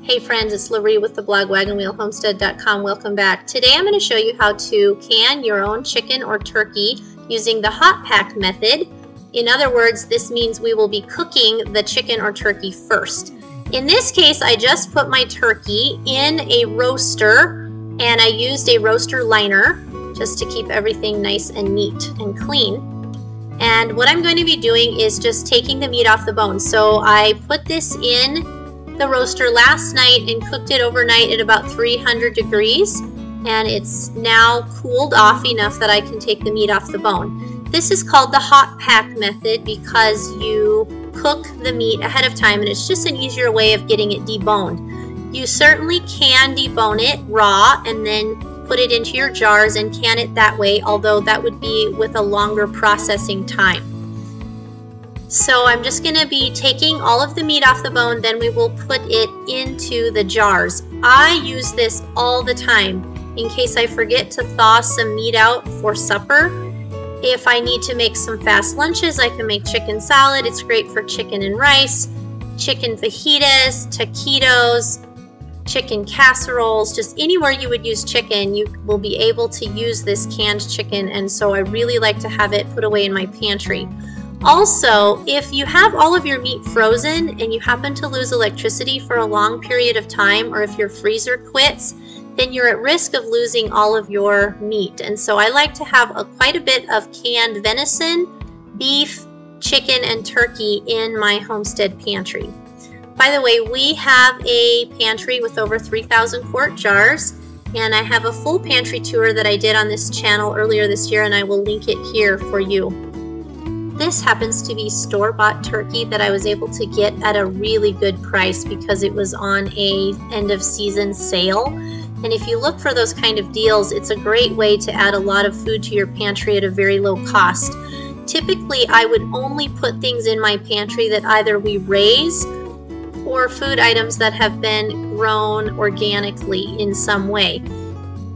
Hey friends, it's Loree with the blog wagonwheelhomestead.com. Welcome back. Today I'm going to show you how to can your own chicken or turkey using the hot pack method. In other words, this means we will be cooking the chicken or turkey first. In this case, I just put my turkey in a roaster and I used a roaster liner just to keep everything nice and neat and clean. And what I'm going to be doing is just taking the meat off the bone. So I put this in the roaster last night and cooked it overnight at about 300 degrees, and it's now cooled off enough that I can take the meat off the bone. This is called the hot pack method because you cook the meat ahead of time and it's just an easier way of getting it deboned. You certainly can debone it raw and then put it into your jars and can it that way, although that would be with a longer processing time. So I'm just going to be taking all of the meat off the bone, then we will put it into the jars. I use this all the time in case I forget to thaw some meat out for supper. If I need to make some fast lunches, I can make chicken salad. It's great for chicken and rice, chicken fajitas, taquitos, chicken casseroles, just anywhere you would use chicken, you will be able to use this canned chicken, and so I really like to have it put away in my pantry. Also, if you have all of your meat frozen and you happen to lose electricity for a long period of time, or if your freezer quits, then you're at risk of losing all of your meat. And so I like to have quite a bit of canned venison, beef, chicken, and turkey in my homestead pantry. By the way, we have a pantry with over 3,000 quart jars, and I have a full pantry tour that I did on this channel earlier this year, and I will link it here for you. This happens to be store-bought turkey that I was able to get at a really good price because it was on a end-of-season sale. And if you look for those kind of deals, it's a great way to add a lot of food to your pantry at a very low cost. Typically, I would only put things in my pantry that either we raise or food items that have been grown organically in some way.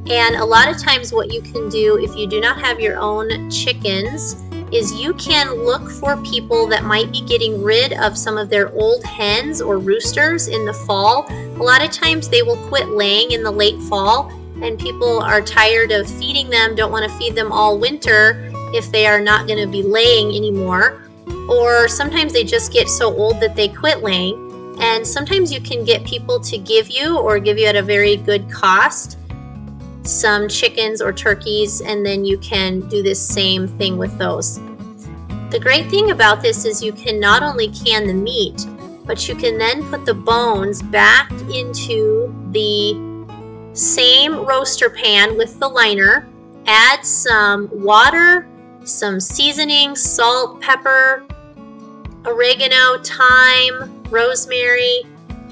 And a lot of times what you can do if you do not have your own chickens is you can look for people that might be getting rid of some of their old hens or roosters in the fall. A lot of times they will quit laying in the late fall and people are tired of feeding them, don't want to feed them all winter if they are not going to be laying anymore. Or sometimes they just get so old that they quit laying. And sometimes you can get people to give you or give you at a very good cost some chickens or turkeys, and then you can do this same thing with those. The great thing about this is you can not only can the meat, but you can then put the bones back into the same roaster pan with the liner, add some water, some seasoning, salt, pepper, oregano, thyme, rosemary,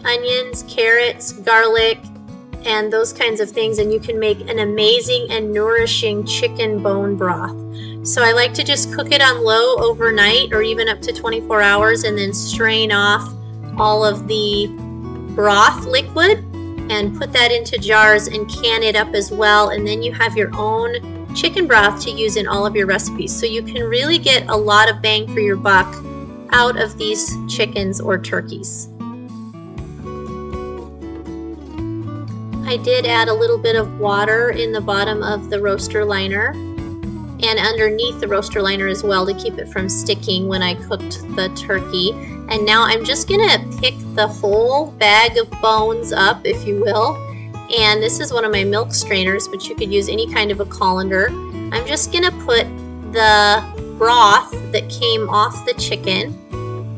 onions, carrots, garlic, and those kinds of things, and you can make an amazing and nourishing chicken bone broth. So I like to just cook it on low overnight or even up to 24 hours and then strain off all of the broth liquid and put that into jars and can it up as well, and then you have your own chicken broth to use in all of your recipes. So you can really get a lot of bang for your buck out of these chickens or turkeys. I did add a little bit of water in the bottom of the roaster liner and underneath the roaster liner as well to keep it from sticking when I cooked the turkey. And now I'm just gonna pick the whole bag of bones up, if you will. And this is one of my milk strainers, but you could use any kind of a colander. I'm just gonna put the broth that came off the chicken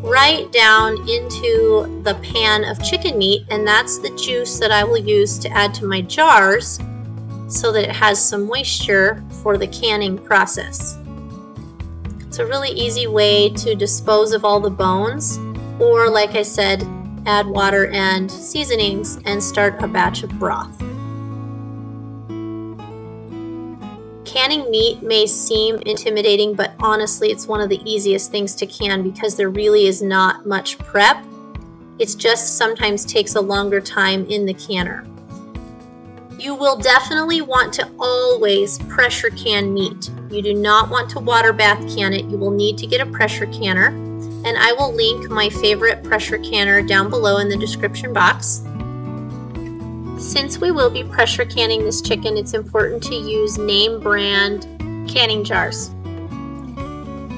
right down into the pan of chicken meat, and that's the juice that I will use to add to my jars so that it has some moisture for the canning process. It's a really easy way to dispose of all the bones, or like I said, add water and seasonings and start a batch of broth. Canning meat may seem intimidating, but honestly it's one of the easiest things to can because there really is not much prep. It just sometimes takes a longer time in the canner. You will definitely want to always pressure can meat. You do not want to water bath can it. You will need to get a pressure canner, and I will link my favorite pressure canner down below in the description box. Since we will be pressure canning this chicken, it's important to use name brand canning jars.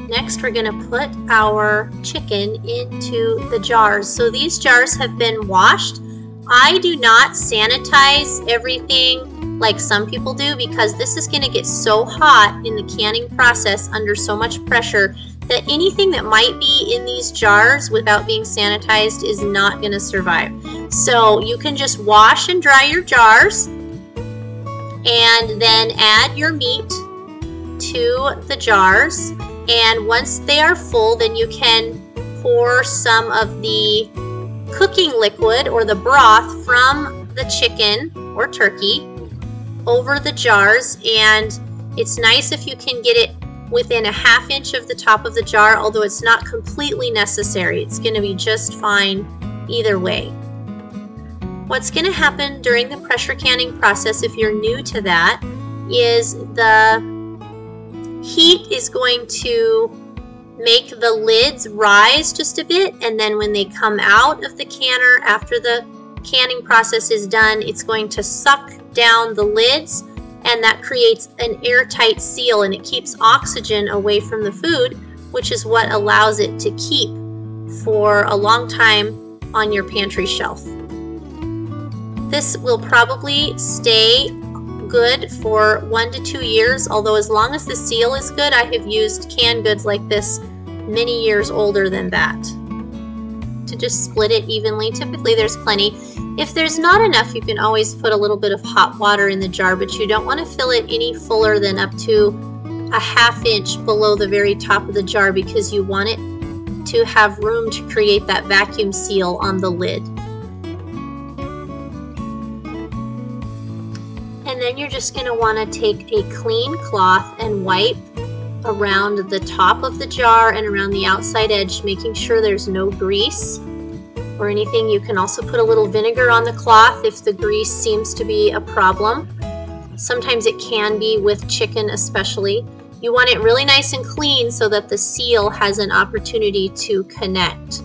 Next, we're going to put our chicken into the jars. So these jars have been washed. I do not sanitize everything like some people do because this is going to get so hot in the canning process under so much pressure that anything that might be in these jars without being sanitized is not going to survive. So you can just wash and dry your jars and then add your meat to the jars. And once they are full, then you can pour some of the cooking liquid or the broth from the chicken or turkey over the jars. And it's nice if you can get it within a ½ inch of the top of the jar, although it's not completely necessary. It's going to be just fine either way. What's going to happen during the pressure canning process, if you're new to that, is the heat is going to make the lids rise just a bit, and then when they come out of the canner after the canning process is done, it's going to suck down the lids, and that creates an airtight seal, and it keeps oxygen away from the food, which is what allows it to keep for a long time on your pantry shelf. This will probably stay good for 1 to 2 years, although as long as the seal is good, I have used canned goods like this many years older than that. To just split it evenly, typically there's plenty. If there's not enough, you can always put a little bit of hot water in the jar, but you don't want to fill it any fuller than up to a ½ inch below the very top of the jar because you want it to have room to create that vacuum seal on the lid. And then you're just going to want to take a clean cloth and wipe around the top of the jar and around the outside edge, making sure there's no grease or anything. You can also put a little vinegar on the cloth if the grease seems to be a problem. Sometimes it can be with chicken especially. You want it really nice and clean so that the seal has an opportunity to connect.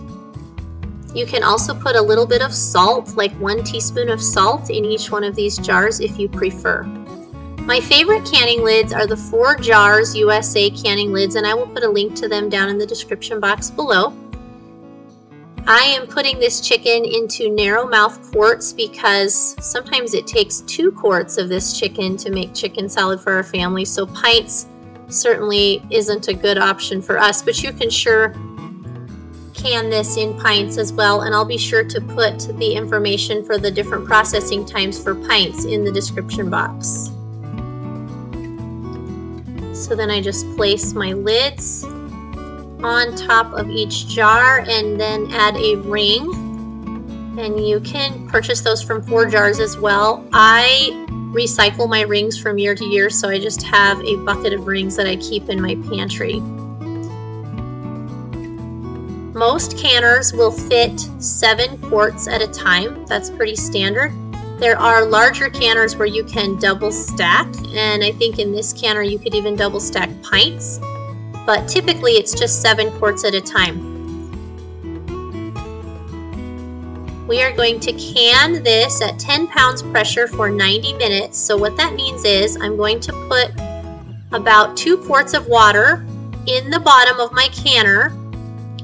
You can also put a little bit of salt, like 1 teaspoon of salt in each one of these jars if you prefer. My favorite canning lids are the 4 Jars USA canning lids, and I will put a link to them down in the description box below. I am putting this chicken into narrow mouth quarts because sometimes it takes 2 quarts of this chicken to make chicken salad for our family, so pints certainly isn't a good option for us, but you can sure can this in pints as well, and I'll be sure to put the information for the different processing times for pints in the description box. So then I just place my lids on top of each jar and then add a ring, and you can purchase those from 4 Jars as well. I recycle my rings from year to year, so I just have a bucket of rings that I keep in my pantry. Most canners will fit 7 quarts at a time. That's pretty standard. There are larger canners where you can double stack, and I think in this canner you could even double stack pints, but typically it's just 7 quarts at a time. We are going to can this at 10 pounds pressure for 90 minutes. So what that means is I'm going to put about 2 quarts of water in the bottom of my canner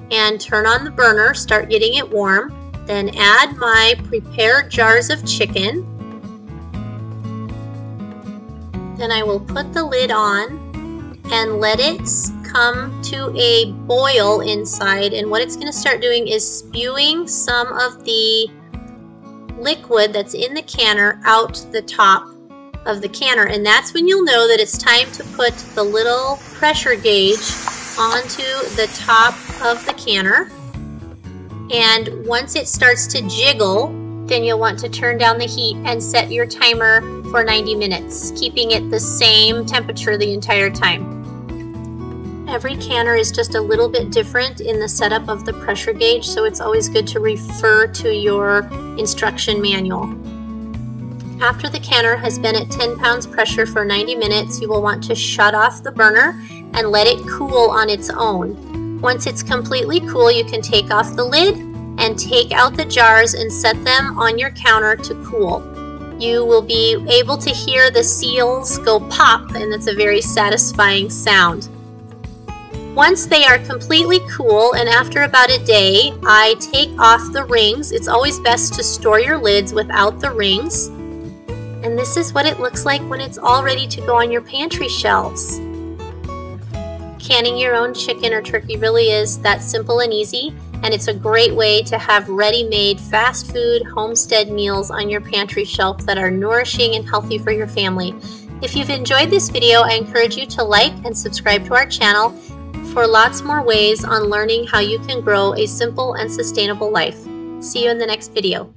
and turn on the burner, start getting it warm, then add my prepared jars of chicken. Then I will put the lid on and let it come to a boil inside, and what it's going to start doing is spewing some of the liquid that's in the canner out the top of the canner, and that's when you'll know that it's time to put the little pressure gauge onto the top of the canner. And once it starts to jiggle, then you'll want to turn down the heat and set your timer for 90 minutes, keeping it the same temperature the entire time. Every canner is just a little bit different in the setup of the pressure gauge, so it's always good to refer to your instruction manual. After the canner has been at 10 pounds pressure for 90 minutes, you will want to shut off the burner and let it cool on its own. Once it's completely cool, you can take off the lid and take out the jars and set them on your counter to cool. you will be able to hear the seals go pop, and it's a very satisfying sound. Once they are completely cool, and after about a day, I take off the rings. It's always best to store your lids without the rings. And this is what it looks like when it's all ready to go on your pantry shelves. Canning your own chicken or turkey really is that simple and easy, and it's a great way to have ready-made fast food homestead meals on your pantry shelf that are nourishing and healthy for your family. If you've enjoyed this video, I encourage you to like and subscribe to our channel for lots more ways on learning how you can grow a simple and sustainable life. See you in the next video.